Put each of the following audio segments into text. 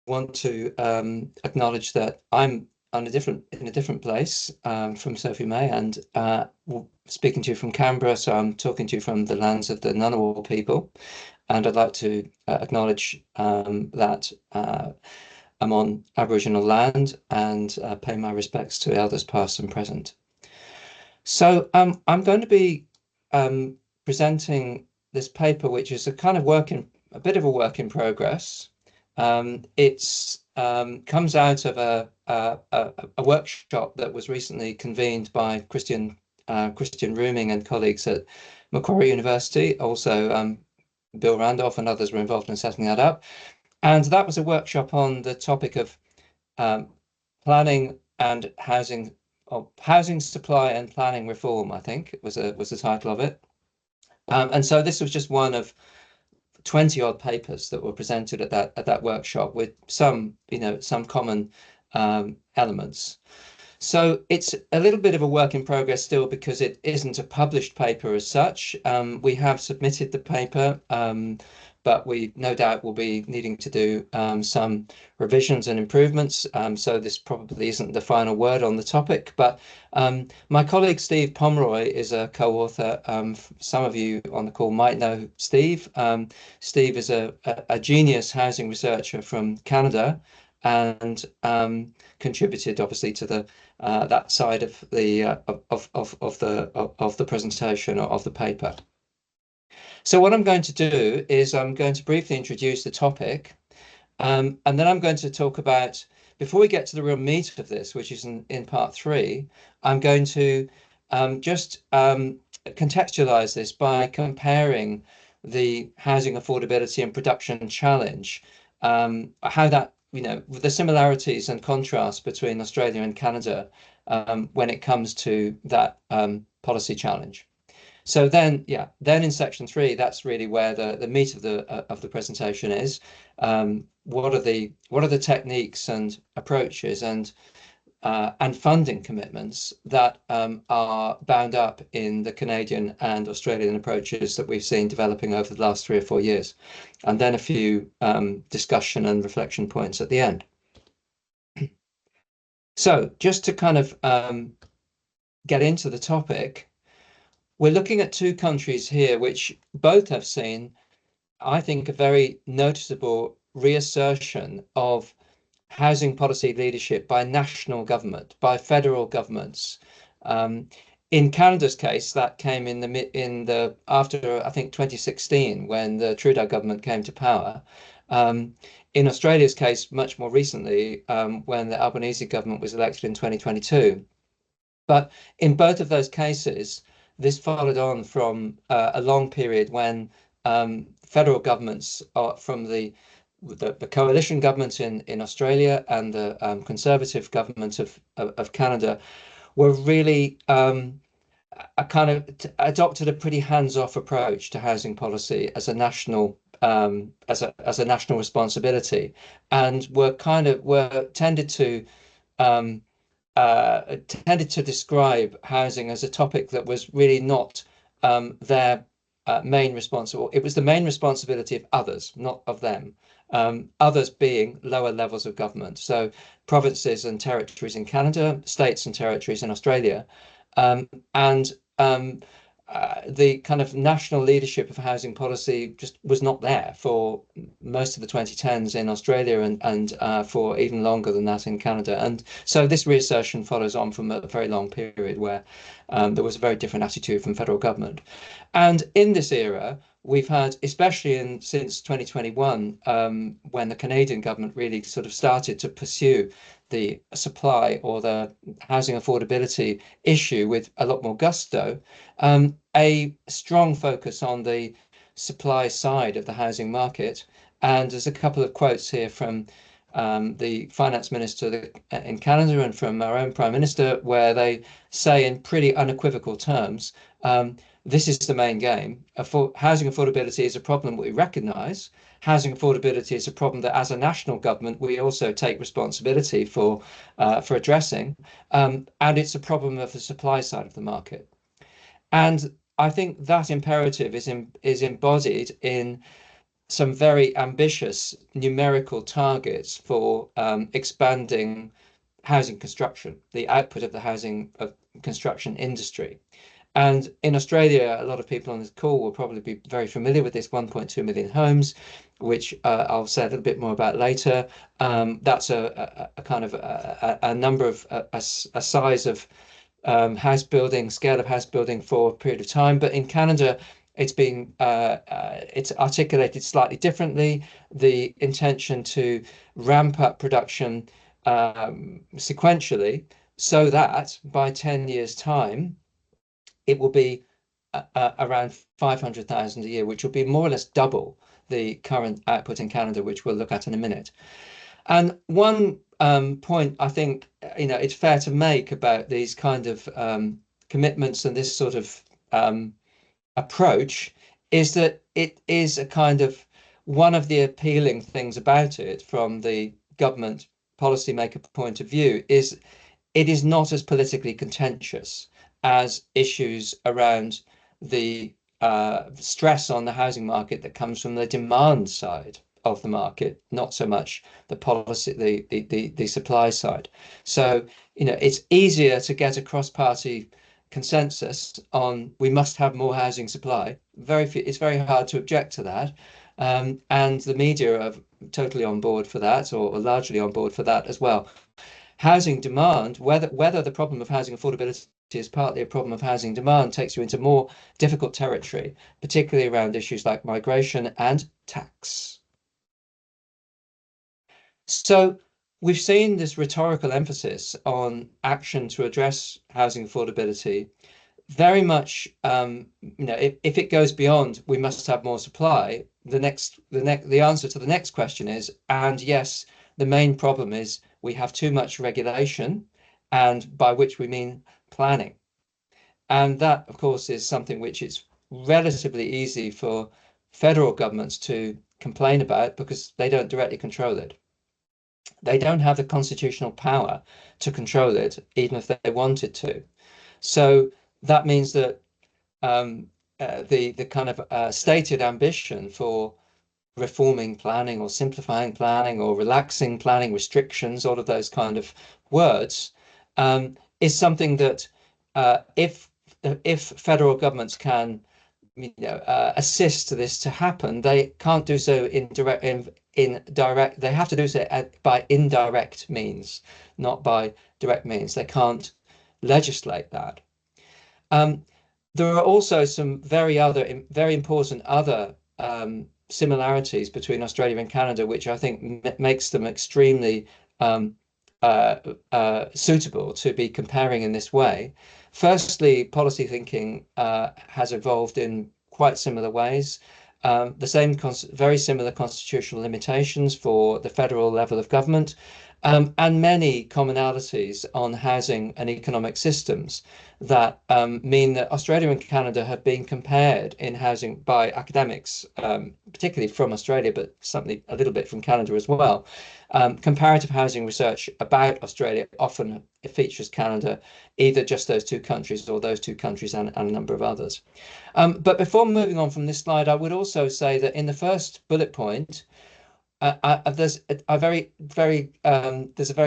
want to acknowledge that I'm in a different place from Sophie May, and speaking to you from Canberra. So I'm talking to you from the lands of the Ngunnawal people, and I'd like to acknowledge that I'm on Aboriginal land and pay my respects to elders past and present. So I'm going to be presenting this paper, which is a kind of a bit of a work in progress. It's comes out of a workshop that was recently convened by Christian Rooming and colleagues at Macquarie University. Also, Bill Randolph and others were involved in setting that up. And that was a workshop on the topic of um, planning and housing, or housing supply and planning reform, I think it was the title of it. And so this was just one of 20 odd papers that were presented at that workshop with some, some common elements. So it's a little bit of a work in progress still because it isn't a published paper as such. We have submitted the paper, but we no doubt will be needing to do some revisions and improvements. So this probably isn't the final word on the topic, but my colleague Steve Pomeroy is a co-author. Some of you on the call might know Steve. Steve is a genius housing researcher from Canada and contributed obviously to the that side of the of the presentation or of the paper. So what I'm going to do is I'm going to briefly introduce the topic, and then I'm going to talk about, before we get to the real meat of this, which is in part three, I'm going to just contextualize this by comparing the housing affordability and production challenge, how that, the similarities and contrasts between Australia and Canada when it comes to that policy challenge. So then, yeah, then in section three, that's really where the meat of the presentation is. What are the techniques and approaches and funding commitments that are bound up in the Canadian and Australian approaches that we've seen developing over the last 3 or 4 years, and then a few discussion and reflection points at the end. So just to kind of get into the topic, we're looking at two countries here which both have seen, I think, a very noticeable reassertion of housing policy leadership by national government, by federal governments. In Canada's case, that came in the after, I think, 2016, when the Trudeau government came to power. In Australia's case, much more recently, when the Albanese government was elected in 2022. But in both of those cases, this followed on from a long period when federal governments from the coalition government in Australia and the Conservative government of Canada were really a kind of adopted a pretty hands-off approach to housing policy as a national as a national responsibility, and were um, tended to describe housing as a topic that was really not their main responsible. It was the main responsibility of others, not of them. Others being lower levels of government, so provinces and territories in Canada, states and territories in Australia, and the kind of national leadership of housing policy just was not there for most of the 2010s in Australia and for even longer than that in Canada. And so this reassertion follows on from a very long period where there was a very different attitude from federal government. And in this era, we've had, especially since 2021, when the Canadian government really sort of started to pursue the supply or the housing affordability issue with a lot more gusto, a strong focus on the supply side of the housing market. And there's a couple of quotes here from the finance minister in Canada and from our own prime minister, where they say in pretty unequivocal terms, this is the main game. Housing affordability is a problem we recognise. Housing affordability is a problem that, as a national government, we also take responsibility for addressing, and it's a problem of the supply side of the market. And I think that imperative is embodied in some very ambitious numerical targets for expanding housing construction, the output of the housing construction industry. And in Australia, a lot of people on this call will probably be very familiar with this 1.2 million homes, which I'll say a little bit more about later. That's a kind of a number of a size of house building, scale of house building for a period of time. But in Canada, it's articulated slightly differently. The intention to ramp up production sequentially, so that by 10 years' time, it will be around 500,000 a year, which will be more or less double the current output in Canada, which we'll look at in a minute. And one point I think it's fair to make about these kind of commitments and this sort of approach is that it is a kind of one of the appealing things about it from the government policymaker point of view is it is not as politically contentious as issues around the stress on the housing market that comes from the demand side of the market, not so much the policy, the supply side. So, it's easier to get a cross-party consensus on we must have more housing supply. It's very hard to object to that. And the media are totally on board for that, or largely on board for that as well. Housing demand, whether the problem of housing affordability is partly a problem of housing demand, takes you into more difficult territory, particularly around issues like migration and tax. So we've seen this rhetorical emphasis on action to address housing affordability very much, if it goes beyond we must have more supply, the answer to the next question is, and yes, the main problem is we have too much regulation, and by which we mean planning. And that, of course, is something which is relatively easy for federal governments to complain about because they don't directly control it. They don't have the constitutional power to control it, even if they wanted to. So that means that the kind of stated ambition for reforming planning or simplifying planning or relaxing planning restrictions, all of those kind of words, is something that if federal governments can assist this to happen, they can't do so in direct. They have to do so by indirect means, not by direct means. They can't legislate that. There are also some very important other similarities between Australia and Canada, which I think makes them extremely suitable to be comparing in this way. Firstly, policy thinking has evolved in quite similar ways. Very similar constitutional limitations for the federal level of government, and many commonalities on housing and economic systems that mean that Australia and Canada have been compared in housing by academics, particularly from Australia, but something a little bit from Canada as well. Comparative housing research about Australia often features Canada, either just those two countries or those two countries and a number of others. But before moving on from this slide, I would also say that in the first bullet point, there's a very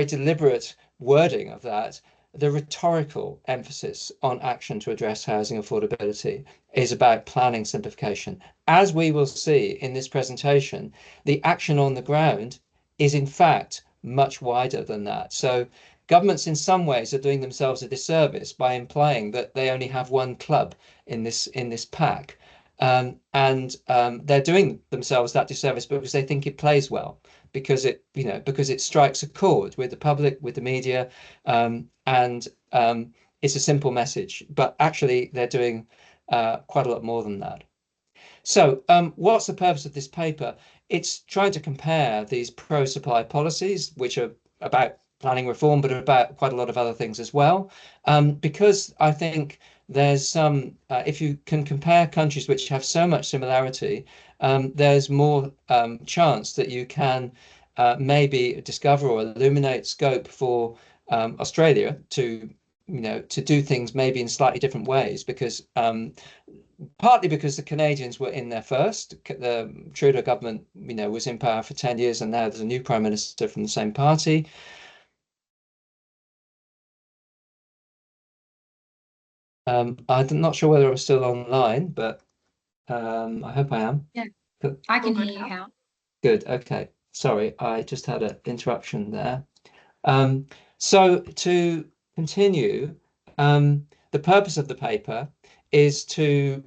deliberate wording of that. The rhetorical emphasis on action to address housing affordability is about planning simplification. As we will see in this presentation, the action on the ground is in fact much wider than that. So governments in some ways are doing themselves a disservice by implying that they only have one club in this pack. They're doing themselves that disservice because they think it plays well, because it strikes a chord with the public, with the media, and it's a simple message. But actually, they're doing quite a lot more than that. So what's the purpose of this paper? It's trying to compare these pro-supply policies, which are about planning reform, but about quite a lot of other things as well, because I think there's some, if you can compare countries which have so much similarity, there's more chance that you can maybe discover or illuminate scope for Australia to to do things maybe in slightly different ways, because partly because the Canadians were in there first. The Trudeau government, was in power for 10 years, and now there's a new prime minister from the same party. I'm not sure whether I'm still online, but I hope I am. Yeah, Good. I can hear you now. Good. Okay. Sorry, I just had an interruption there. Um, so to continue, the purpose of the paper is to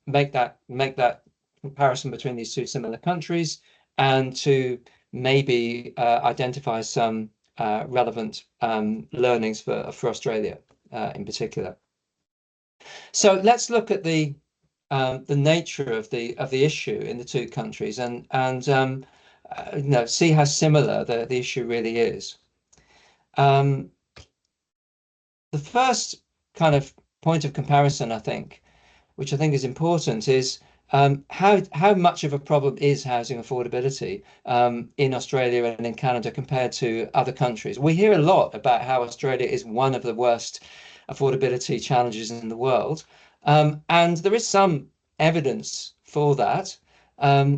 make that comparison between these two similar countries, and to maybe identify some relevant learnings for Australia in particular. So let's look at the nature of the issue in the two countries, and see how similar the issue really is. Um, the first kind of point of comparison, I think, which I think is important, is how much of a problem is housing affordability in Australia and in Canada compared to other countries. We hear a lot about how Australia is one of the worst affordability challenges in the world, and there is some evidence for that.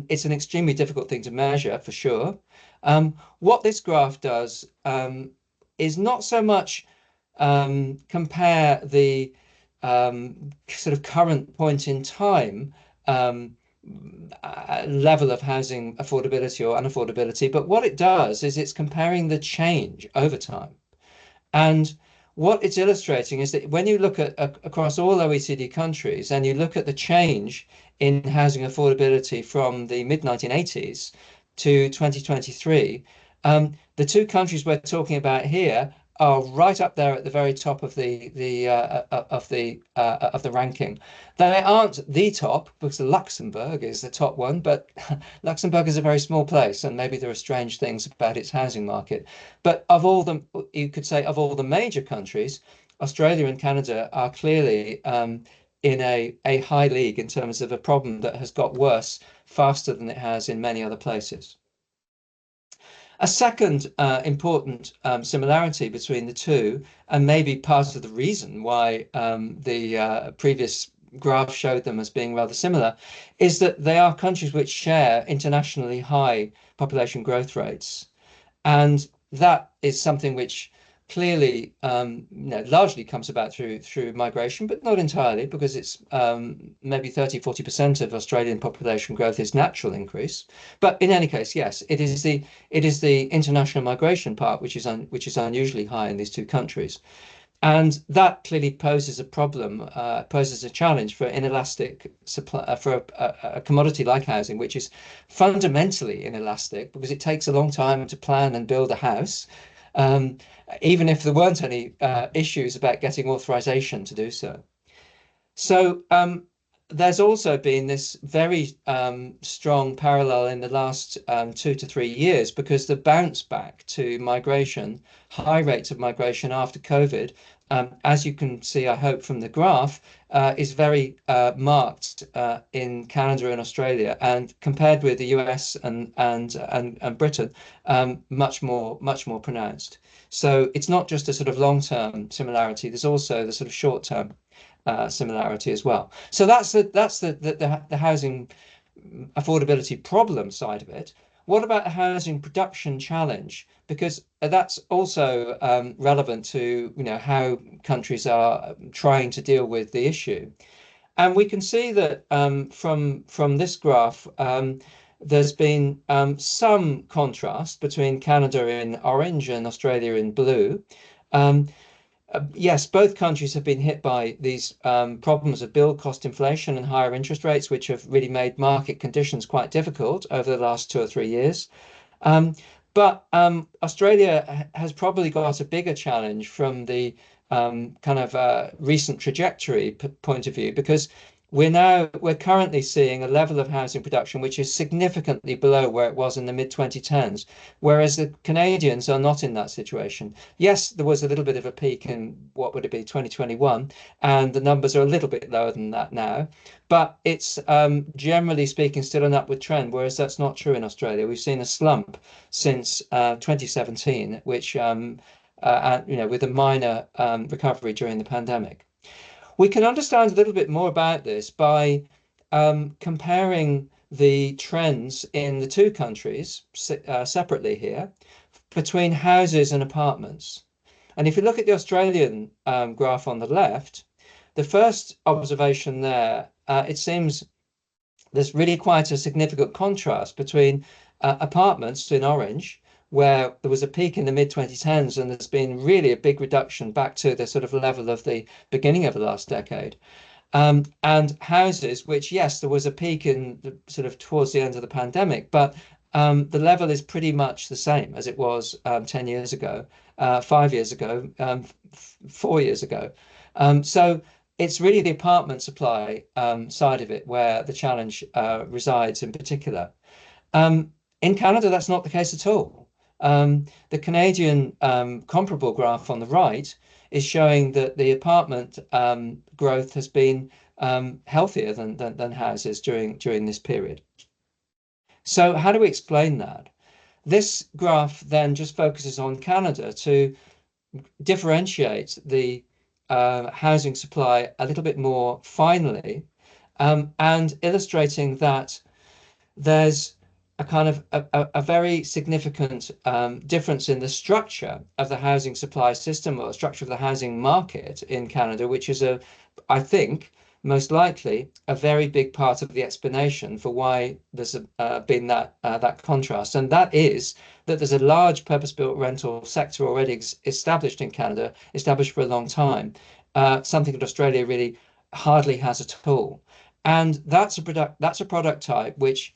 It's an extremely difficult thing to measure, for sure. What this graph does is not so much compare the sort of current point in time um, level of housing affordability or unaffordability, but what it does is it's comparing the change over time. And what it's illustrating is that when you look at across all OECD countries, and you look at the change in housing affordability from the mid 1980s to 2023, the two countries we're talking about here are right up there at the very top of the ranking. They aren't the top, because Luxembourg is the top one, but Luxembourg is a very small place, and maybe there are strange things about its housing market. But of all the, you could say, of all the major countries, Australia and Canada are clearly in a high league in terms of a problem that has got worse faster than it has in many other places. A second important similarity between the two, and maybe part of the reason why the previous graph showed them as being rather similar, is that they are countries which share internationally high population growth rates. And that is something which clearly largely comes about through migration, but not entirely, because it's maybe 30–40% of Australian population growth is natural increase. But in any case, yes, it is the international migration part which is unusually high in these two countries. And that clearly poses a problem, poses a challenge for inelastic supply, for a commodity like housing, which is fundamentally inelastic because it takes a long time to plan and build a house, um, even if there weren't any issues about getting authorization to do so. So there's also been this very strong parallel in the last 2 to 3 years, because the bounce back to migration, high rates of migration after COVID, as you can see, I hope, from the graph, is very marked in Canada and Australia, and compared with the US and Britain, much more pronounced. So it's not just a sort of long-term similarity. There's also the sort of short-term similarity as well. So that's the housing affordability problem side of it. What about the housing production challenge? Because that's also relevant to how countries are trying to deal with the issue. And we can see that from this graph, there's been some contrast between Canada in orange and Australia in blue. Um, yes, both countries have been hit by these problems of build cost inflation and higher interest rates, which have really made market conditions quite difficult over the last 2 or 3 years. Um, but Australia has probably got a bigger challenge from the kind of recent trajectory point of view, because we're currently seeing a level of housing production which is significantly below where it was in the mid 2010s, whereas the Canadians are not in that situation. Yes, there was a little bit of a peak in, what would it be, 2021, and the numbers are a little bit lower than that now, but it's generally speaking still an upward trend, whereas that's not true in Australia. We've seen a slump since 2017, which and with a minor recovery during the pandemic. We can understand a little bit more about this by comparing the trends in the two countries separately here between houses and apartments. And if you look at the Australian graph on the left, the first observation there, it seems there's really quite a significant contrast between apartments in orange, where there was a peak in the mid 2010s, and there's been really a big reduction back to the sort of level of the beginning of the last decade. And houses, which, yes, there was a peak in the sort of towards the end of the pandemic, but the level is pretty much the same as it was 10 years ago, 5 years ago, 4 years ago. So it's really the apartment supply side of it where the challenge resides in particular. In Canada, that's not the case at all. The Canadian comparable graph on the right is showing that the apartment growth has been healthier than houses during this period. So how do we explain that? This graph then just focuses on Canada to differentiate the housing supply a little bit more finely, and illustrating that there's a kind of a very significant difference in the structure of the housing supply system or structure of the housing market in Canada, which is I think, most likely a very big part of the explanation for why there's been that contrast. And that is that there's a large purpose-built rental sector already established in Canada, established for a long time, something that Australia really hardly has at all. And that's a product type which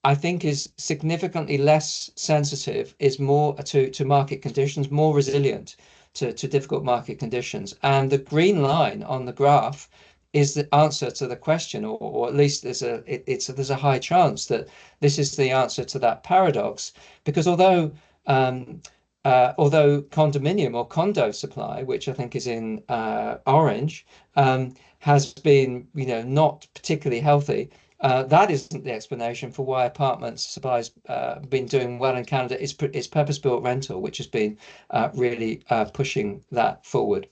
I think is significantly less sensitive, is more to market conditions, more resilient to difficult market conditions. And the green line on the graph is the answer to the question, or at least there's a high chance that this is the answer to that paradox, because although condominium or condo supply, which I think is in orange, has been not particularly healthy. That isn't the explanation for why apartment supply has been doing well in Canada. It's purpose-built rental, which has been really pushing that forward.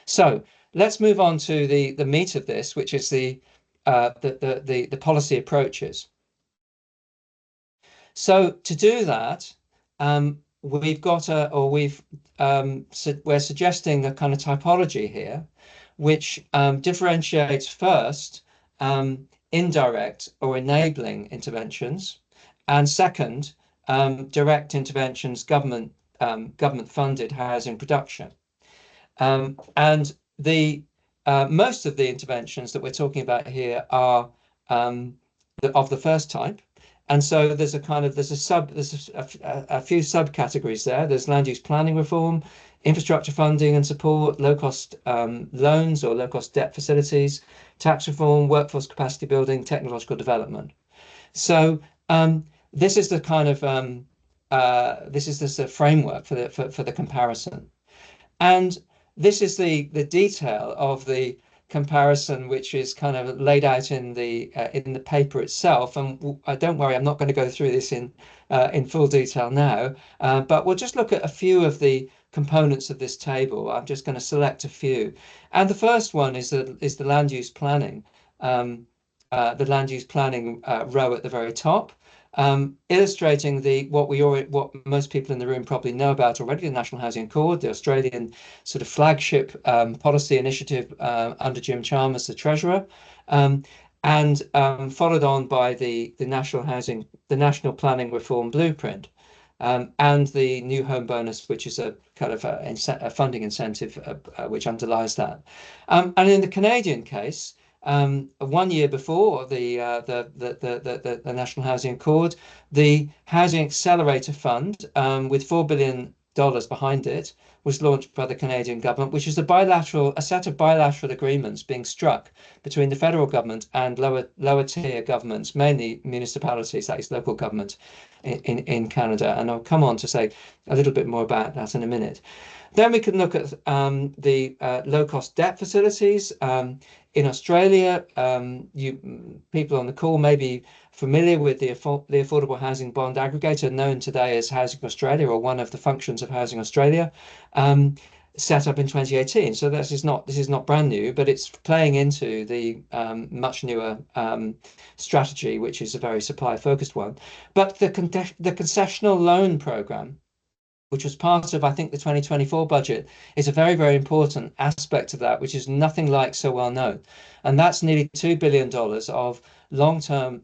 So let's move on to the meat of this, which is the policy approaches. So to do that, we've got we're suggesting a kind of typology here, which differentiates first indirect or enabling interventions, and second, direct interventions, government funded housing production. And the most of the interventions that we're talking about here are of the first type. And so there's a few subcategories there. There's land use planning reform, infrastructure funding and support, low-cost loans or low-cost debt facilities, tax reform, workforce capacity building, technological development. So this is the kind of this is the framework for the comparison, and this is the detail of the comparison, which is kind of laid out in the paper itself. And don't worry, I'm not going to go through this in full detail now, but we'll just look at a few of the components of this table. I'm just going to select a few, and the first one is the land use planning, row at the very top, illustrating what most people in the room probably know about already: the National Housing Accord, the Australian sort of flagship policy initiative under Jim Chalmers, the Treasurer, and followed on by the National Planning Reform Blueprint, and the new home bonus, which is a kind of a funding incentive which underlies that. And in the Canadian case, 1 year before the National Housing Accord, the Housing Accelerator Fund, with $4 billion behind it, was launched by the Canadian government, which is a set of bilateral agreements being struck between the federal government and lower tier governments, mainly municipalities, that is local government in Canada. And I'll come on to say a little bit more about that in a minute. Then we can look at the low-cost debt facilities. In Australia, people on the call may be familiar with the Affordable Housing Bond Aggregator, known today as Housing Australia, or one of the functions of Housing Australia, set up in 2018. So this is not brand new, but it's playing into the much newer strategy, which is a very supply-focused one. But the concessional loan program, which was part of, I think, the 2024 budget, is a very, very important aspect of that, which is nothing like so well known. And that's nearly $2 billion of long-term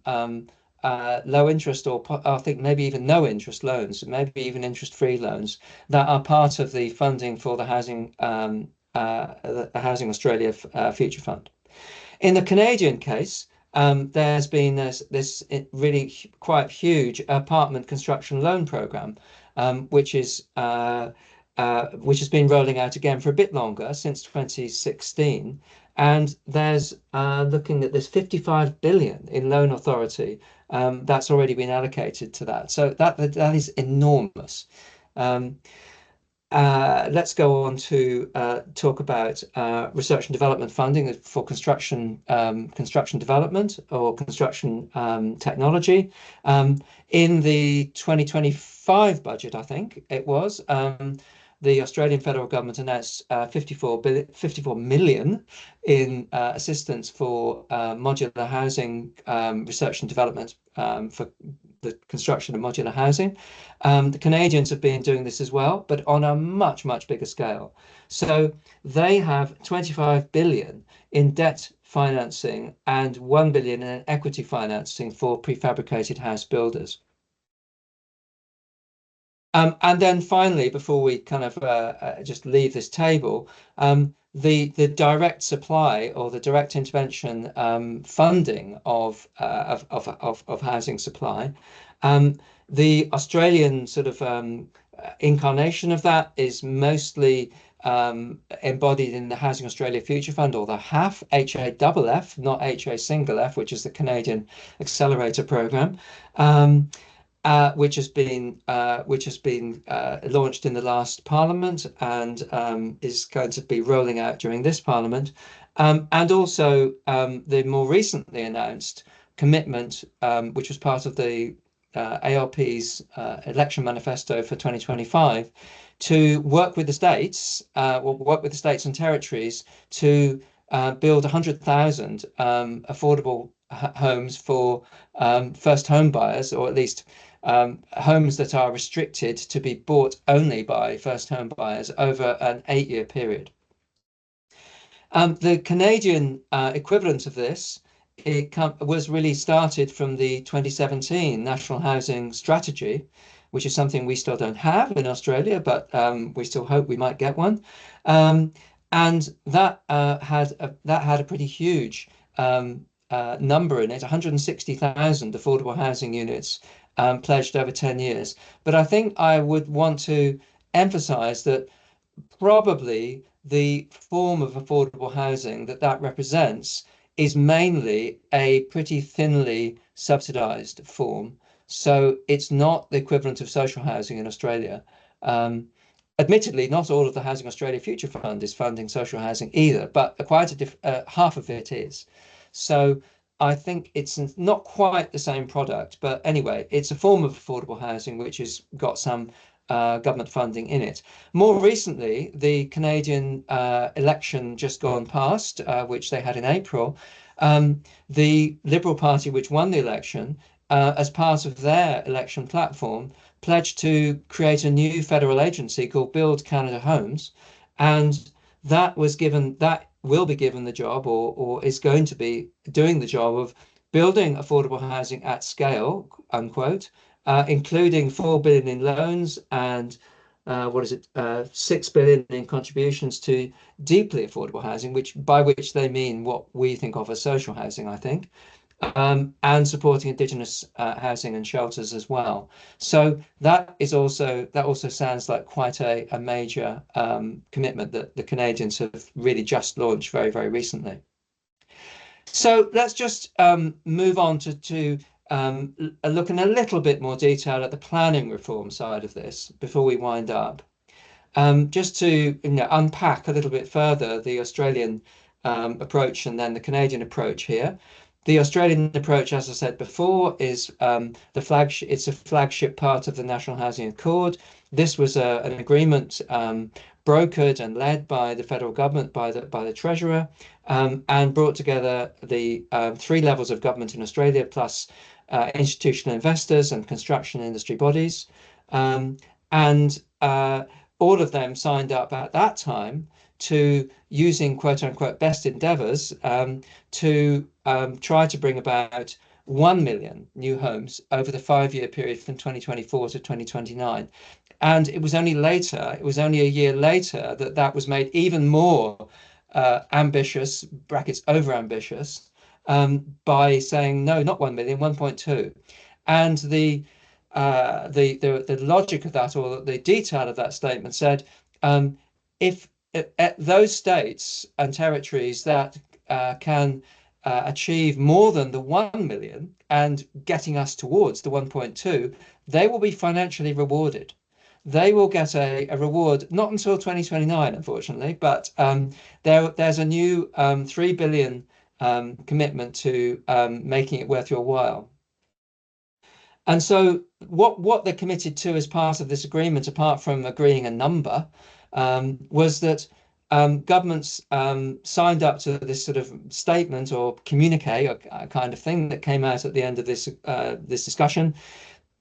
low interest, or I think maybe even no interest loans, maybe even interest-free loans, that are part of the funding for the Housing Australia Future Fund. In the Canadian case, there's been this really quite huge apartment construction loan program, which has been rolling out again for a bit longer, since 2016. And there's looking at this 55 billion in loan authority that's already been allocated to that. So that is enormous. Let's go on to talk about research and development funding for construction development or construction technology. In the 2025 budget, I think it was, the Australian federal government announced 54 million in assistance for modular housing research and development for the construction of modular housing. The Canadians have been doing this as well, but on a much, much bigger scale. So they have 25 billion in debt financing and 1 billion in equity financing for prefabricated house builders. And then finally, before we kind of just leave this table, the direct supply or the direct intervention funding of housing supply, the Australian sort of incarnation of that is mostly embodied in the Housing Australia Future Fund, or the HAF, HAFF, not HA single F, which is the Canadian Accelerator Program. Which has been launched in the last Parliament and is going to be rolling out during this Parliament, and also the more recently announced commitment, which was part of the ALP's election manifesto for 2025, to work with the states, work with the states and territories to build 100,000 affordable homes for first home buyers, or at least homes that are restricted to be bought only by first home buyers over an 8-year period. The Canadian equivalent of this, was really started from the 2017 National Housing Strategy, which is something we still don't have in Australia, but we still hope we might get one. And that had a pretty huge number in it, 160,000 affordable housing units pledged over 10 years. But I think I would want to emphasize that probably the form of affordable housing that represents is mainly a pretty thinly subsidized form. So it's not the equivalent of social housing in Australia. Admittedly, not all of the Housing Australia Future Fund is funding social housing either, but quite half of it is. So I think it's not quite the same product, but anyway, it's a form of affordable housing which has got some government funding in it. More recently, the Canadian election just gone past, which they had in April, the Liberal Party, which won the election, as part of their election platform, pledged to create a new federal agency called Build Canada Homes, and that will be given the job, or is going to be doing the job of building affordable housing at scale, unquote, including 4 billion in loans and 6 billion in contributions to deeply affordable housing, by which they mean what we think of as social housing, I think. and supporting Indigenous housing and shelters as well. So that also sounds like quite a major commitment that the Canadians have really just launched very, very recently. So let's just move on to look in a little bit more detail at the planning reform side of this before we wind up. Just to unpack a little bit further the Australian approach and then the Canadian approach here. The Australian approach, as I said before, is the flagship. It's a flagship part of the National Housing Accord. This was an agreement brokered and led by the federal government, by the Treasurer, and brought together the three levels of government in Australia, plus institutional investors and construction industry bodies, and all of them signed up at that time to using quote unquote best endeavors to try to bring about 1 million new homes over the 5-year period from 2024 to 2029. And it was only a year later that that was made even more ambitious, brackets over ambitious, by saying, no, not 1 million, 1.2. And the logic of that, or the detail of that statement, said if those states and territories that can achieve more than the 1 million and getting us towards the 1.2, they will be financially rewarded. They will get a reward not until 2029, unfortunately, but there's a new 3 billion commitment to making it worth your while. And so what they're committed to as part of this agreement, apart from agreeing a number, was that governments signed up to this sort of statement or communique, or kind of thing that came out at the end of this discussion.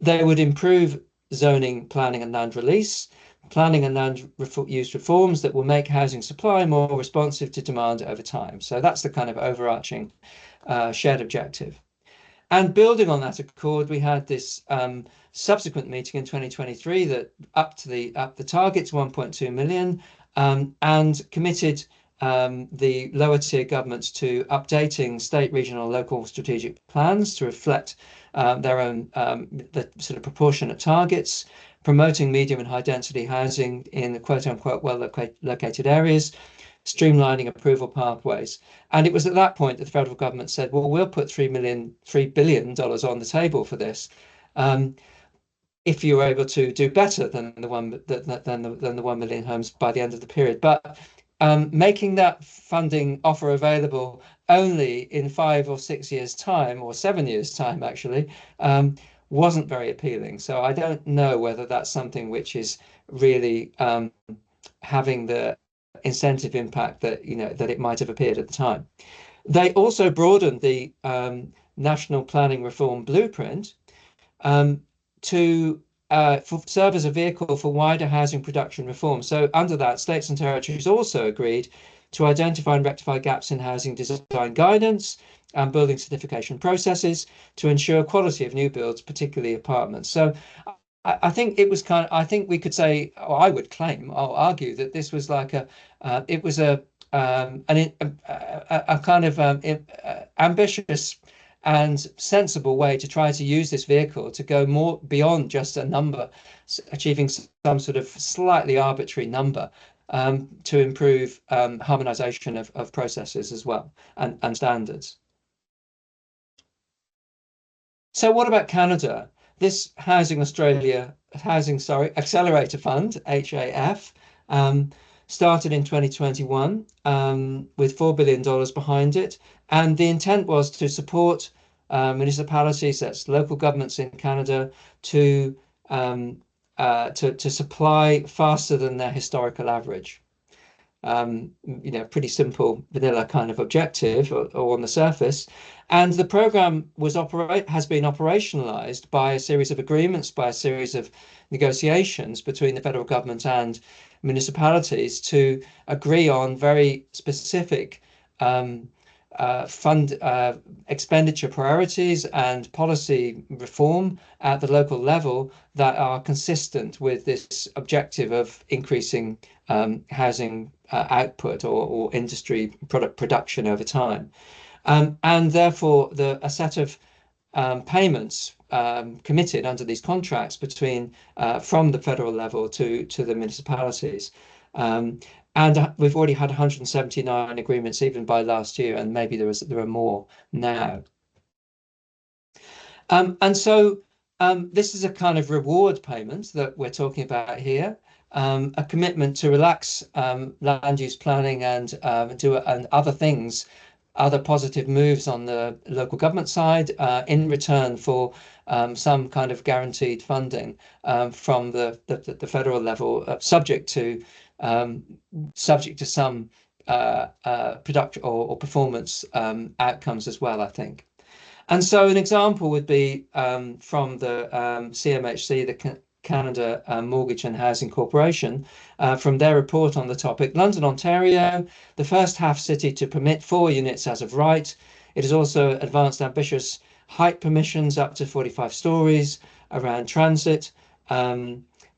They would improve zoning, planning and land release, planning and land use reforms that will make housing supply more responsive to demand over time. So that's the kind of overarching shared objective. And building on that accord, we had this subsequent meeting in 2023 that upped the target to 1.2 million and committed the lower tier governments to updating state, regional, local strategic plans to reflect their own the sort of proportionate targets, promoting medium and high density housing in the quote unquote well located areas, streamlining approval pathways. And it was at that point that the federal government said, well, we'll put $3 billion on the table for this. If you're able to do better than the 1 million homes by the end of the period. But making that funding offer available only in 5 or 6 years' time, or 7 years' time, actually, wasn't very appealing. So I don't know whether that's something which is really having the incentive impact that that it might have appeared at the time. They also broadened the National Planning Reform Blueprint to serve as a vehicle for wider housing production reform. So under that, states and territories also agreed to identify and rectify gaps in housing design guidance and building certification processes to ensure quality of new builds, particularly apartments. So I think it was I think we could say, or I would claim, I'll argue that this was like it was a kind of ambitious and sensible way to try to use this vehicle to go more beyond just a number, achieving some sort of slightly arbitrary number to improve harmonization of processes as well and standards. So what about Canada? This Housing Accelerator Fund, HAF, started in 2021 with $4 billion behind it. And the intent was to support municipalities, that's local governments in Canada, to supply faster than their historical average. Pretty simple vanilla kind of objective or on the surface. And the program has been operationalized by a series of agreements, by a series of negotiations between the federal government and municipalities to agree on very specific fund expenditure priorities and policy reform at the local level that are consistent with this objective of increasing housing output or industry production over time. And therefore a set of payments committed under these contracts between from the federal level to the municipalities. And we've already had 179 agreements even by last year, and maybe there are more now. And so this is a kind of reward payment that we're talking about here, a commitment to relax land use planning and do and other things, other positive moves on the local government side in return for some kind of guaranteed funding from the federal level, subject to some production or performance outcomes as well, I think. And so an example would be from the CMHC, the Canada Mortgage and Housing Corporation, from their report on the topic. London, Ontario, the first half city to permit 4 units as of right. It has also advanced ambitious height permissions up to 45 stories around transit,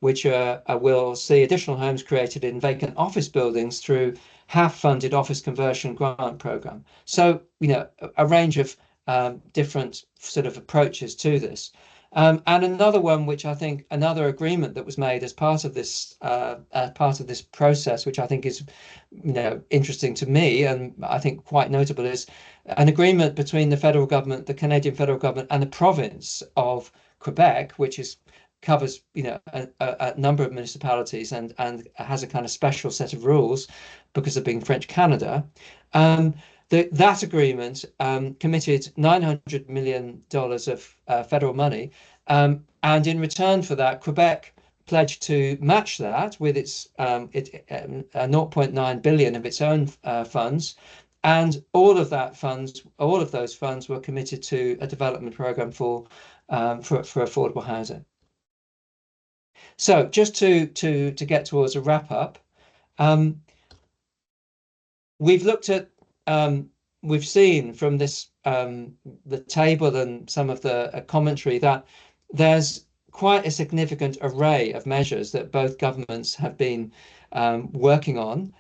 which will see additional homes created in vacant office buildings through half-funded office conversion grant program. So, a range of different sort of approaches to this. And another one, which I think another agreement that was made as part of this process, which I think is interesting to me and I think quite notable, is an agreement between the federal government, the Canadian federal government, and the province of Quebec, which covers a number of municipalities and has a kind of special set of rules because of being French Canada. That agreement committed $900 million of federal money, and in return for that, Quebec pledged to match that with its 0.9 billion of its own funds, and all of those funds were committed to a development program for affordable housing. So just to get towards a wrap up, we've looked at we've seen from this the table and some of the commentary that there's quite a significant array of measures that both governments have been working on,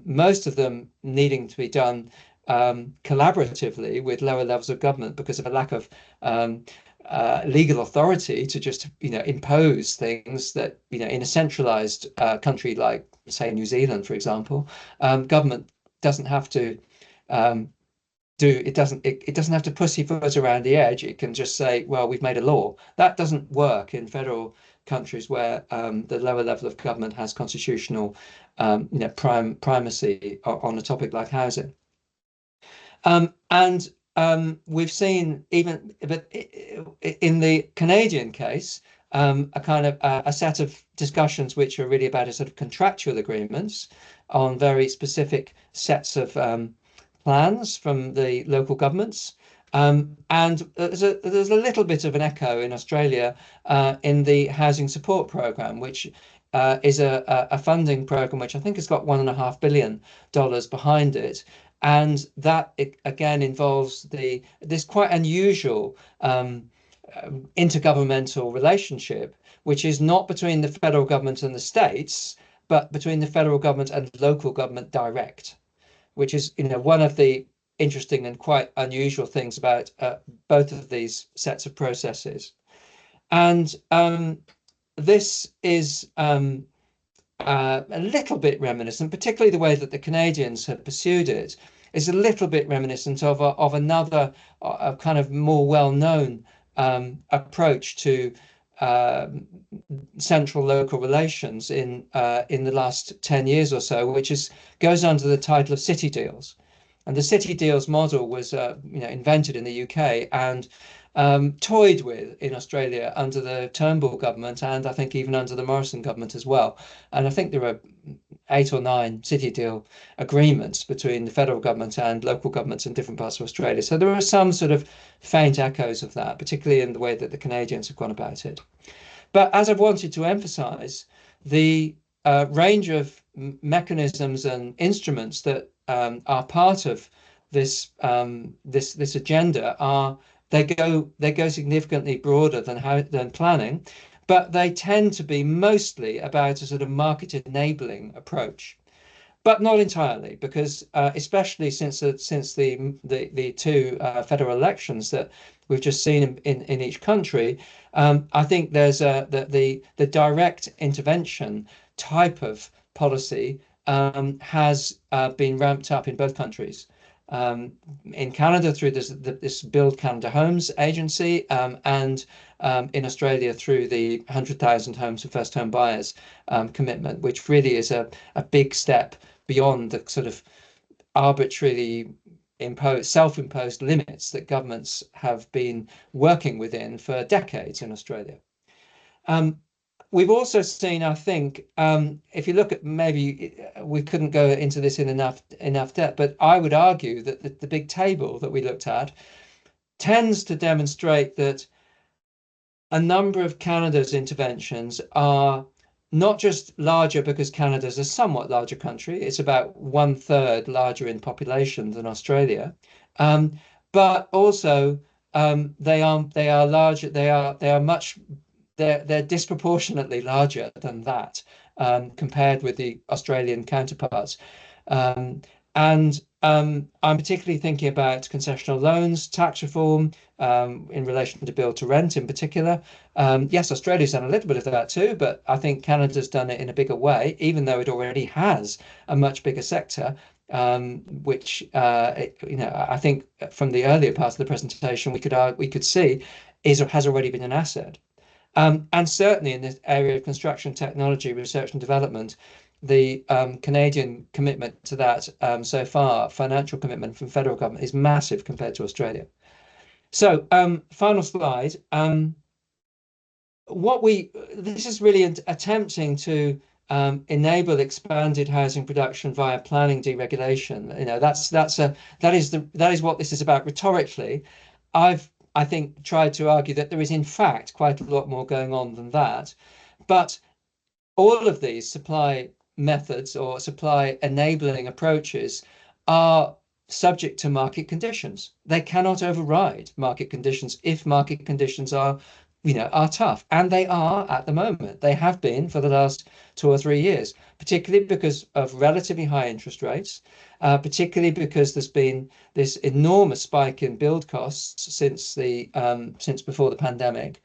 most of them needing to be done collaboratively with lower levels of government because of a lack of legal authority to just impose things that in a centralized country like, say, New Zealand, for example, government doesn't have to it doesn't have to pussyfoot around the edge. It can just say, well, we've made a law. That doesn't work in federal countries where the lower level of government has constitutional primacy on a topic like housing. And we've seen even, but in the Canadian case, a kind of a set of discussions which are really about a sort of contractual agreements on very specific sets of plans from the local governments. And there's a little bit of an echo in Australia in the housing support program, which is a funding program which I think has got $1.5 billion behind it. And that again involves this quite unusual intergovernmental relationship, which is not between the federal government and the states, but between the federal government and local government direct, which is one of the interesting and quite unusual things about both of these sets of processes. And this is a little bit reminiscent, particularly the way that the Canadians have pursued it, is a little bit reminiscent of another kind of more well-known approach to central local relations in the last 10 years or so, which goes under the title of city deals. And the city deals model was invented in the UK and toyed with in Australia under the Turnbull government, and I think even under the Morrison government as well. And I think there are 8 or 9 city deal agreements between the federal government and local governments in different parts of Australia. So there are some sort of faint echoes of that, particularly in the way that the Canadians have gone about it. But as I've wanted to emphasize, the range of mechanisms and instruments that are part of this this agenda they go significantly broader than planning, but they tend to be mostly about a sort of market enabling approach. but not entirely, because especially since the two federal elections that we've just seen in each country, I think there's the direct intervention type of policy has been ramped up in both countries. Um, in Canada through this Build Canada Homes agency, and in Australia through the 100,000 homes for first home buyers commitment, which really is a big step beyond the sort of arbitrarily self-imposed limits that governments have been working within for decades in Australia. Um, we've also seen, I think, if you look at, maybe we couldn't go into this in enough depth, but I would argue that the big table that we looked at tends to demonstrate that a number of Canada's interventions are not just larger because Canada's a somewhat larger country, it's about 1/3 larger in population than Australia, um, but also they are larger, they are much they're disproportionately larger than that, compared with the Australian counterparts. Um, and I'm particularly thinking about concessional loans, tax reform, in relation to build to rent in particular. Yes, Australia's done a little bit of that too, but I think Canada's done it in a bigger way, even though it already has a much bigger sector. Which I think from the earlier part of the presentation we could see has already been an asset. And certainly in this area of construction technology, research and development, the Canadian commitment to that, so far, financial commitment from federal government, is massive compared to Australia. So, final slide. This is really attempting to enable expanded housing production via planning deregulation. That is what this is about rhetorically. I think tried to argue that there is in fact quite a lot more going on than that, but all of these supply methods or supply enabling approaches are subject to market conditions. They cannot override market conditions if market conditions are tough, and they are at the moment. They have been for the last 2 or 3 years, particularly because of relatively high interest rates, particularly because there's been this enormous spike in build costs since before the pandemic.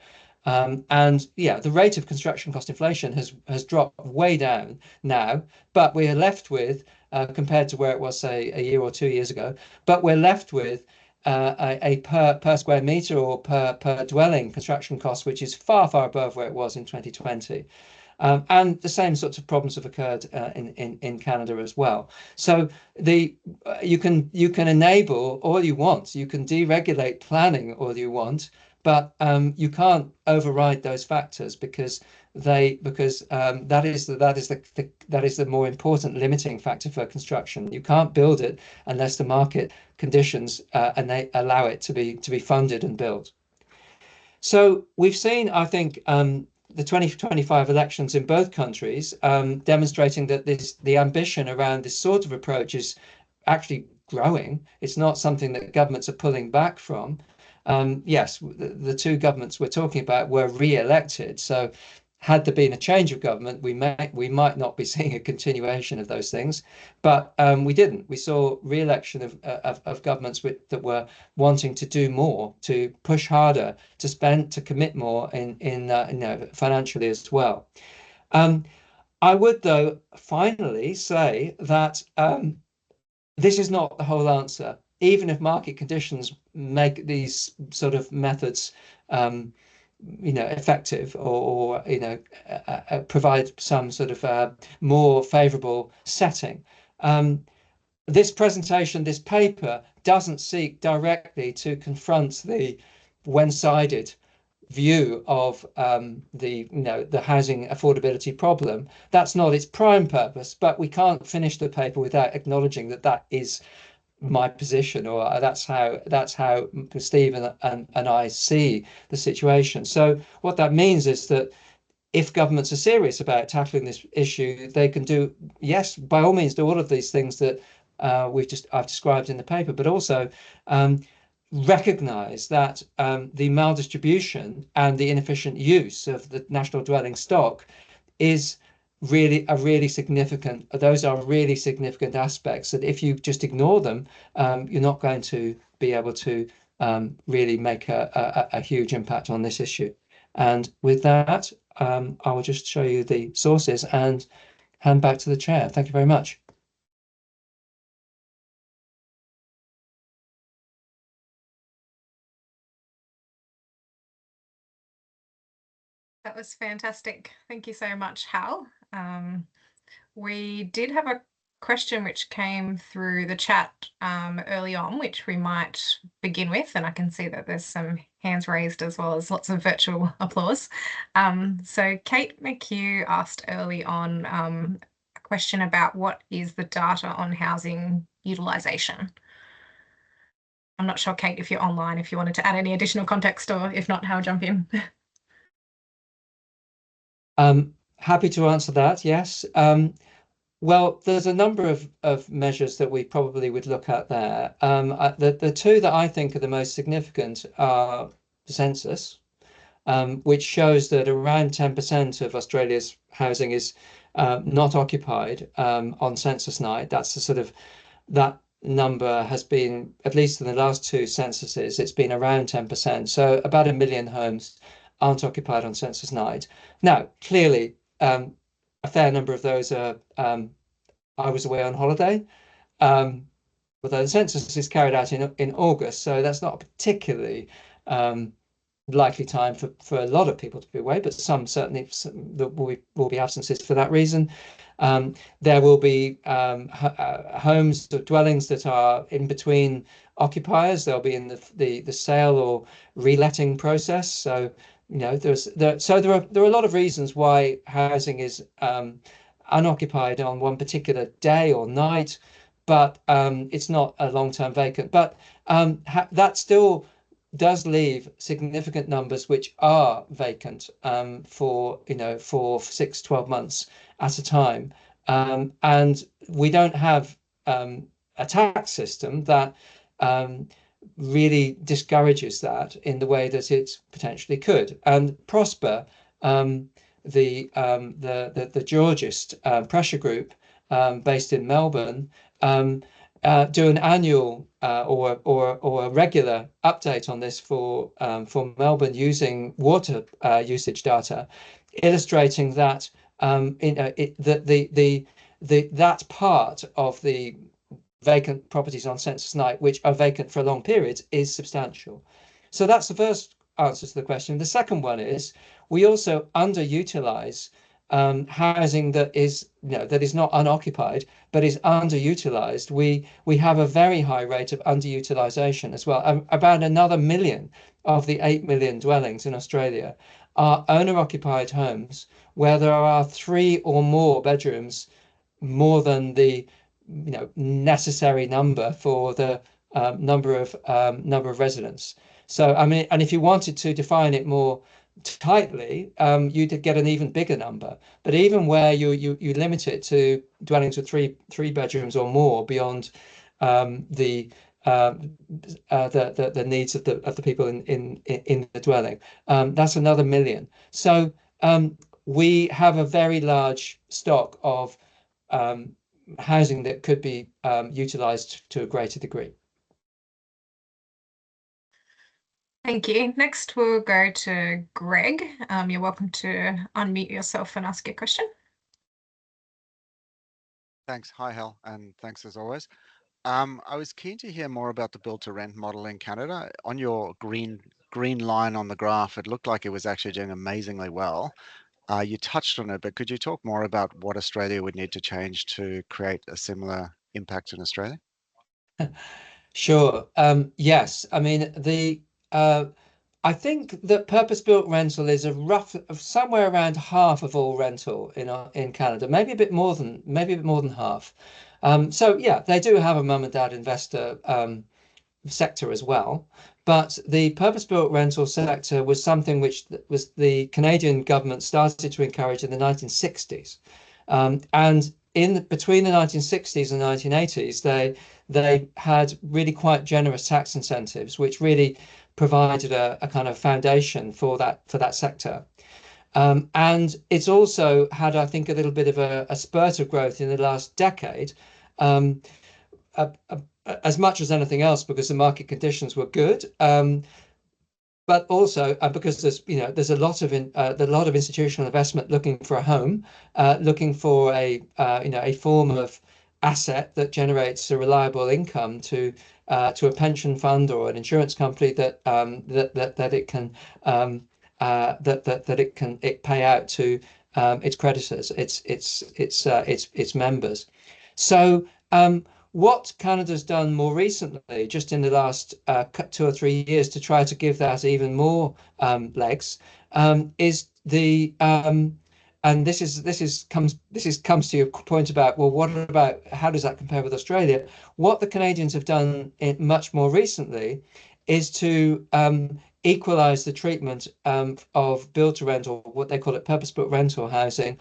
And yeah, the rate of construction cost inflation has dropped way down now, but we are left with, compared to where it was, say, a year or 2 years ago, but we're left with a per square meter or per dwelling construction cost, which is far above where it was in 2020. And the same sorts of problems have occurred in Canada as well. So you can enable all you want, you can deregulate planning all you want, but you can't override those factors because that is the more important limiting factor for construction. You can't build it unless the market conditions and they allow it to be funded and built. So we've seen, I think, the 2025 elections in both countries demonstrating that the ambition around this sort of approach is actually growing. It's not something that governments are pulling back from. Yes, the two governments we're talking about were re-elected. So had there been a change of government, we might not be seeing a continuation of those things, but we didn't. We saw re-election of governments that were wanting to do more, to push harder, to spend, to commit more in financially as well. I would, though, finally say that this is not the whole answer. Even if market conditions make these sort of methods, effective, or provide some sort of more favourable setting. This presentation, this paper, doesn't seek directly to confront the one-sided view of the housing affordability problem. That's not its prime purpose, but we can't finish the paper without acknowledging that is my position, or that's how Steve and I see the situation. So what that means is that if governments are serious about tackling this issue, they can do, yes, by all means, do all of these things that I've described in the paper, but also recognize that the maldistribution and the inefficient use of the national dwelling stock is really significant. Those are really significant aspects that if you just ignore them, you're not going to be able to really make a huge impact on this issue. And with that, I will just show you the sources and hand back to the chair. Thank you very much. That was fantastic. Thank you so much, Hal. We did have a question which came through the chat early on, which we might begin with, and I can see that there's some hands raised as well as lots of virtual applause. So Kate McHugh asked early on a question about what is the data on housing utilisation. I'm not sure, Kate, if you're online, if you wanted to add any additional context, or if not, Hal, jump in. Happy to answer that, yes. Well, there's a number of measures that we probably would look at there. The two that I think are the most significant are the census, which shows that around 10% of Australia's housing is not occupied on census night. That's the sort of that number has been, at least in the last two censuses, it's been around 10%. So about 1 million homes aren't occupied on census night. Now, clearly, a fair number of those are I was away on holiday. Although the census is carried out in August, so that's not a particularly likely time for a lot of people to be away, but some certainly there will be absences for that reason. There will be homes or dwellings that are in between occupiers. They'll be in the sale or reletting process. So there are a lot of reasons why housing is unoccupied on one particular day or night, but it's not a long-term vacant. But that still does leave significant numbers which are vacant for 6, 12 months at a time. And we don't have a tax system that really discourages that in the way that it potentially could. And Prosper, the Georgist pressure group based in Melbourne, do an annual or a regular update on this for Melbourne using water usage data, illustrating that that part of the vacant properties on census night, which are vacant for a long period, is substantial. So that's the first answer to the question. The second one is we also underutilize housing that is not unoccupied but is underutilized. We have a very high rate of underutilization as well. About another million of the 8 million dwellings in Australia are owner-occupied homes where there are 3 or more bedrooms, more than the necessary number for the number of residents. So I mean, and if you wanted to define it more tightly, you'd get an even bigger number. But even where you limit it to dwellings with three bedrooms or more beyond the needs of the people in the dwelling, that's another million. So we have a very large stock of housing that could be utilised to a greater degree. Thank you. Next, we'll go to Greg. You're welcome to unmute yourself and ask your question. Thanks. Hi, Hal, and thanks as always. I was keen to hear more about the build-to-rent model in Canada. On your green line on the graph, it looked like it was actually doing amazingly well. You touched on it, but could you talk more about what Australia would need to change to create a similar impact in Australia? Sure. Yes. I mean, I think that purpose-built rental is somewhere around half of all rental in Canada, maybe a bit more than half. So yeah, they do have a mum and dad investor sector as well. But the purpose-built rental sector was something which was the Canadian government started to encourage in the 1960s. And between the 1960s and 1980s, they had really quite generous tax incentives, which really provided a kind of foundation for that sector. And it's also had, I think, a little bit of a spurt of growth in the last decade, um, as much as anything else because the market conditions were good. But also because there's a lot of institutional investment looking for a home, looking for a form of asset that generates a reliable income to a pension fund or an insurance company that it can it pay out to its creditors, its members. So what Canada's done more recently, just in the last 2 or 3 years, to try to give that even more legs, is the and this comes to your point about, well, what about how does that compare with Australia? What the Canadians have done much more recently is to equalize the treatment of build to rent, or what they call it purpose-built rental housing,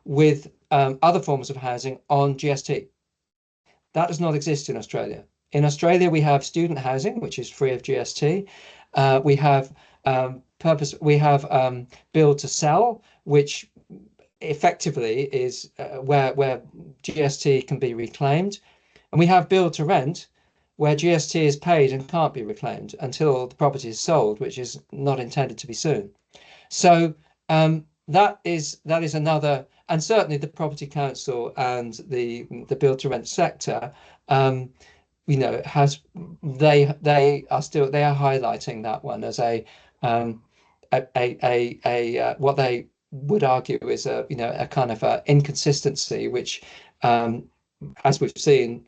with other forms of housing on GST. That does not exist in Australia. In Australia, we have student housing, which is free of GST. We have build to sell, which effectively is where GST can be reclaimed. And we have build to rent, where GST is paid and can't be reclaimed until the property is sold, which is not intended to be soon. So that is another, and certainly the property council and the build to rent sector, has they are highlighting that one as what they would argue is a kind of a inconsistency, which as we've seen,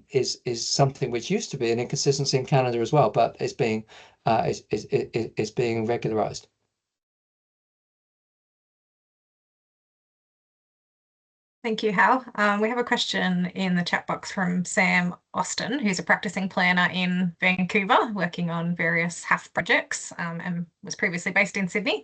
is something which used to be an inconsistency in Canada as well, but is being regularized. Thank you, Hal. We have a question in the chat box from Sam Austin, who's a practicing planner in Vancouver, working on various HAF projects, and was previously based in Sydney.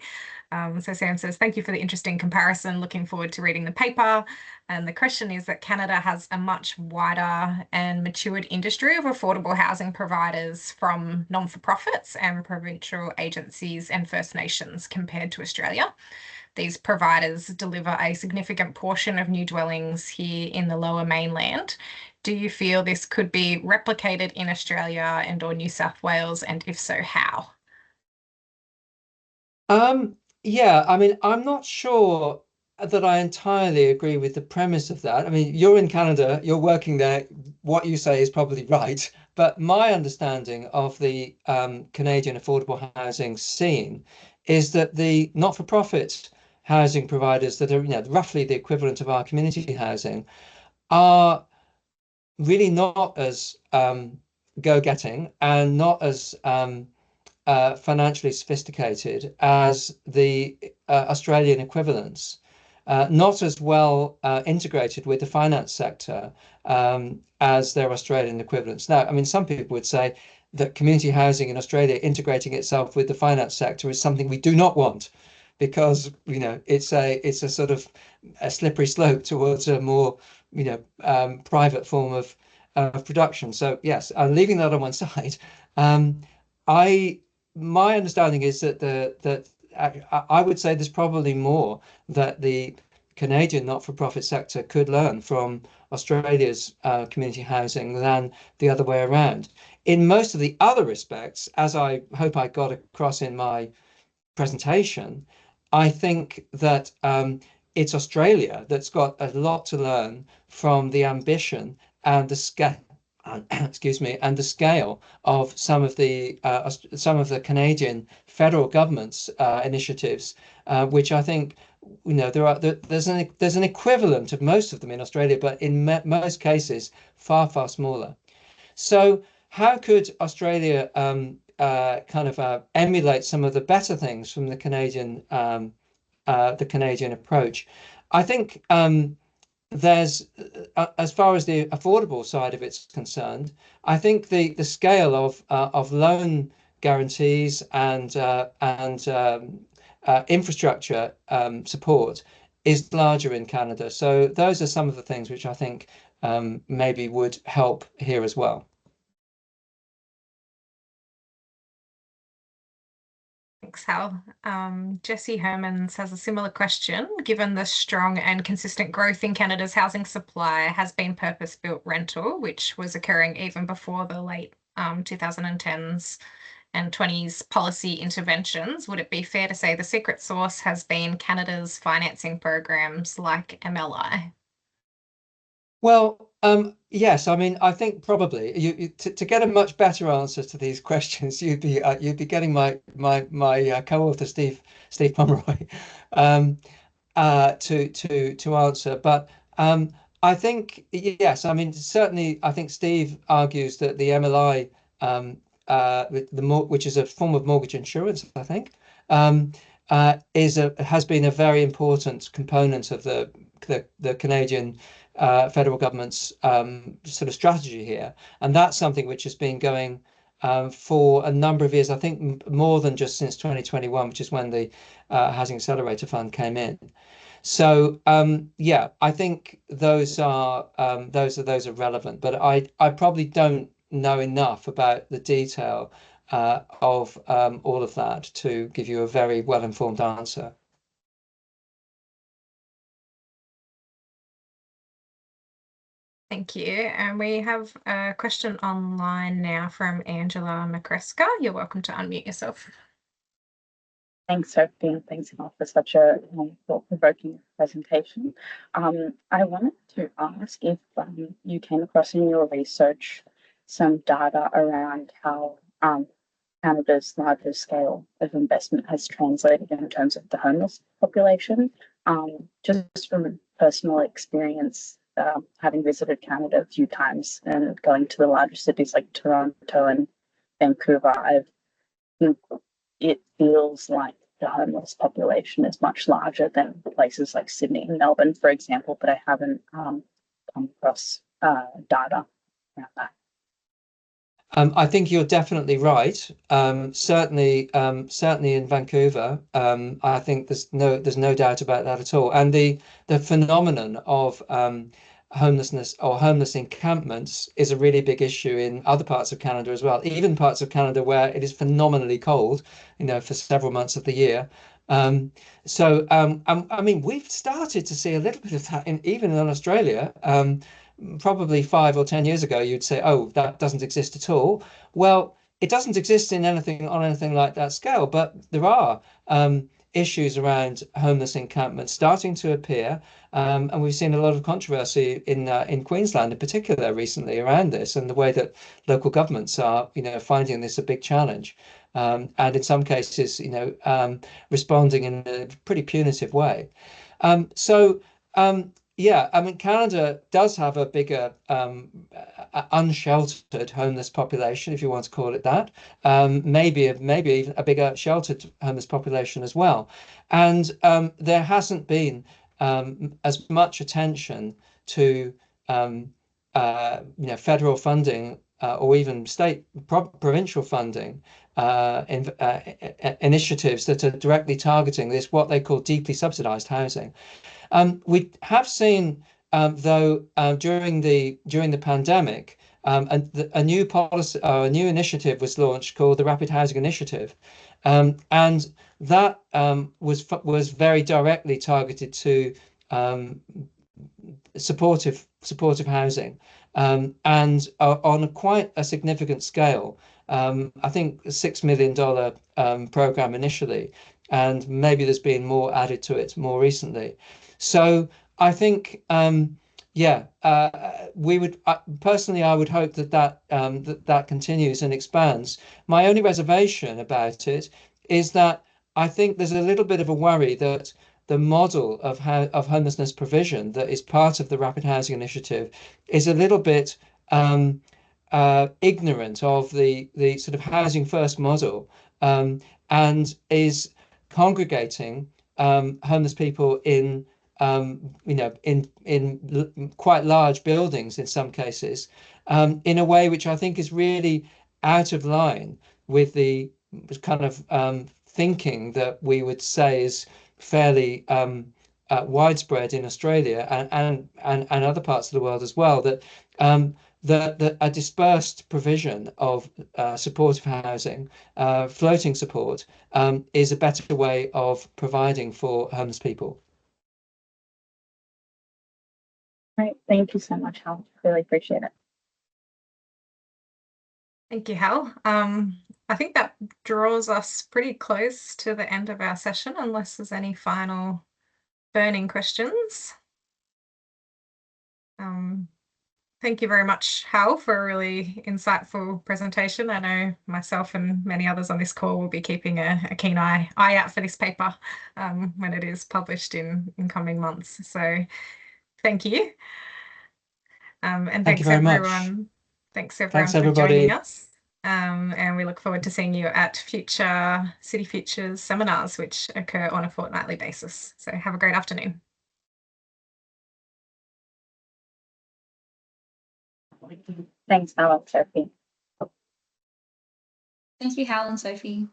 So Sam says, thank you for the interesting comparison. Looking forward to reading the paper. And the question is that Canada has a much wider and matured industry of affordable housing providers from non-for-profits and provincial agencies and First Nations compared to Australia. These providers deliver a significant portion of new dwellings here in the Lower Mainland. Do you feel this could be replicated in Australia and or New South Wales, and if so, how? Yeah, I mean, I'm not sure that I entirely agree with the premise of that. I mean, you're in Canada, you're working there. What you say is probably right, but my understanding of the Canadian affordable housing scene is that the not-for-profit housing providers that are, roughly the equivalent of our community housing, are really not as go-getting and not as financially sophisticated as the Australian equivalents, not as well integrated with the finance sector as their Australian equivalents. Now, I mean, some people would say that community housing in Australia integrating itself with the finance sector is something we do not want, because it's a sort of a slippery slope towards a more private form of production. So yes, leaving that on one side, I my understanding is that I would say there's probably more that the Canadian not-for-profit sector could learn from Australia's community housing than the other way around. In most of the other respects, as I hope I got across in my presentation, I think that it's Australia that's got a lot to learn from the ambition and the scale, excuse me, and the scale of some of the Canadian federal government's initiatives, which I think there's an equivalent of most of them in Australia, but in most cases far smaller. So how could Australia kind of emulate some of the better things from the Canadian approach? I think there's as far as the affordable side of it's concerned, I think the scale of loan guarantees and infrastructure support is larger in Canada. So those are some of the things which I think maybe would help here as well. Thanks, Hal. Jesse Hermans has a similar question. Given the strong and consistent growth in Canada's housing supply, has been purpose-built rental, which was occurring even before the late 2010s and 20s policy interventions, would it be fair to say the secret sauce has been Canada's financing programs like MLI? Well, yes. I mean, I think probably to get a much better answer to these questions, you'd be getting my co-author Steve Pomeroy to answer. But I think yes. I mean, certainly, I think Steve argues that the MLI, which is a form of mortgage insurance, I think, has been a very important component of the Canadian federal government's sort of strategy here, and that's something which has been going for a number of years. I think more than just since 2021, which is when the Housing Accelerator Fund came in. So yeah, I think those are relevant, but I probably don't know enough about the detail of all of that to give you a very well-informed answer. Thank you. And we have a question online now from Angela McCreska. You're welcome to unmute yourself. Thanks, Sophie, and thanks, Emma, for such a thought-provoking presentation. I wanted to ask if you came across in your research some data around how Canada's larger scale of investment has translated in terms of the homeless population. Just from personal experience, having visited Canada a few times and going to the larger cities like Toronto and Vancouver, it feels like the homeless population is much larger than places like Sydney and Melbourne, for example, but I haven't come across data around that. I think you're definitely right. Certainly in Vancouver, I think there's no doubt about that at all. And the phenomenon of homelessness or homeless encampments is a really big issue in other parts of Canada as well, even parts of Canada where it is phenomenally cold, for several months of the year. I mean, we've started to see a little bit of that even in Australia. Probably 5 or 10 years ago, you'd say, "Oh, that doesn't exist at all." Well, it doesn't exist in anything like that scale, but there are issues around homeless encampments starting to appear, and we've seen a lot of controversy in Queensland in particular recently around this and the way that local governments are, finding this a big challenge, and in some cases, responding in a pretty punitive way. Yeah, I mean, Canada does have a bigger unsheltered homeless population, if you want to call it that. Maybe even a bigger sheltered homeless population as well. And there hasn't been as much attention to federal funding or even state provincial funding initiatives that are directly targeting this, what they call deeply subsidized housing. We have seen, though, during the pandemic, a new policy, a new initiative was launched called the Rapid Housing Initiative, and that was very directly targeted to supportive housing, and on quite a significant scale. I think $6 million program initially, and maybe there's been more added to it more recently. So I think, we would personally, I would hope that continues and expands. My only reservation about it is that I think there's a little bit of a worry that the model of homelessness provision that is part of the Rapid Housing Initiative is a little bit ignorant of the sort of housing first model, and is congregating homeless people in quite large buildings in some cases, in a way which I think is really out of line with the kind of thinking that we would say is fairly widespread in Australia and other parts of the world as well, that a dispersed provision of supportive housing, floating support, is a better way of providing for homeless people. Right. Thank you so much, Hal. Really appreciate it. Thank you, Hal. I think that draws us pretty close to the end of our session, unless there's any final burning questions. Thank you very much, Hal, for a really insightful presentation. I know myself and many others on this call will be keeping a keen eye out for this paper when it is published in coming months. So thank you. And Thank you very much. everyone. Thanks everyone Thanks, for everybody. joining us. And we look forward to seeing you at future City Futures seminars, which occur on a fortnightly basis. So have a great afternoon. Thanks, Hal and Sophie. Thank you, Hal and Sophie.